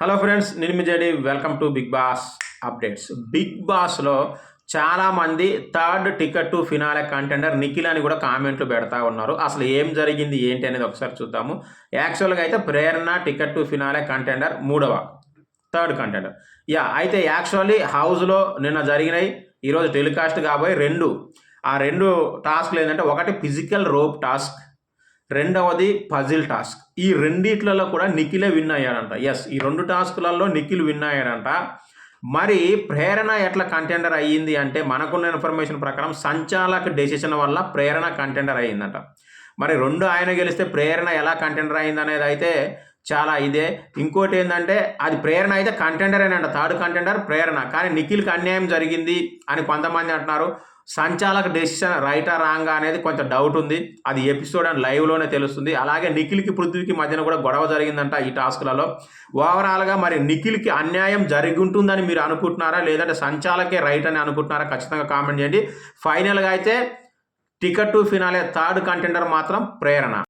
Hello friends, నేను మీ JD. Welcome to Bigg Boss updates. Bigg బాస్లో చాలామంది third ticket to finale contender Nikhil అని కూడా కామెంట్లు పెడతా ఉన్నారు. అసలు ఏం జరిగింది ఏంటి అనేది ఒకసారి చూద్దాము. యాక్చువల్గా అయితే Prerana ticket to finale contender third contender. అయితే యాక్చువల్లీ హౌస్లో నిన్న జరిగినాయి, ఈరోజు టెలికాస్ట్ కాబోయే రెండు టాస్క్లు ఏంటంటే, ఒకటి ఫిజికల్ రోప్ టాస్క్, రెండవది పజిల్ టాస్క్. ఈ రెండిట్లలో కూడా నిఖిలే విన్ అయ్యాడంట. ఈ రెండు టాస్కులలో నిఖిల్ విన్ అయ్యాడంట. మరి ప్రేరణ ఎట్లా కంటెండర్ అయ్యింది అంటే, మనకున్న ఇన్ఫర్మేషన్ ప్రకారం సంచాలక డెసిషన్ వల్ల ప్రేరణ కంటెండర్ అయ్యిందంట. మరి రెండు ఆయన గెలిస్తే ప్రేరణ ఎలా కంటెండర్ అయింది అనేది అయితే చాలా ఇదే. ఇంకోటి ఏంటంటే, అది ప్రేరణ అయితే కంటెండరేనంట, థర్డ్ కంటెండర్ ప్రేరణ. కానీ నిఖిల్కి అన్యాయం జరిగింది అని కొంతమంది అంటున్నారు. సంచాలక డెసిషన్ రైటా రాంగా అనేది కొంచెం డౌట్ ఉంది. అది ఎపిసోడ్ అండ్ లైవ్లోనే తెలుస్తుంది. అలాగే నిఖిల్కి పృథ్వీకి మధ్యన కూడా గొడవ జరిగిందంట ఈ టాస్క్లలో. ఓవరాల్గా మరి నిఖిల్కి అన్యాయం జరిగి ఉంటుందని మీరు అనుకుంటున్నారా, లేదంటే సంచాలకే రైట్ అని అనుకుంటున్నారా? ఖచ్చితంగా కామెంట్ చేయండి. ఫైనల్గా అయితే ticket to finale third contender మాత్రం ప్రేరణ.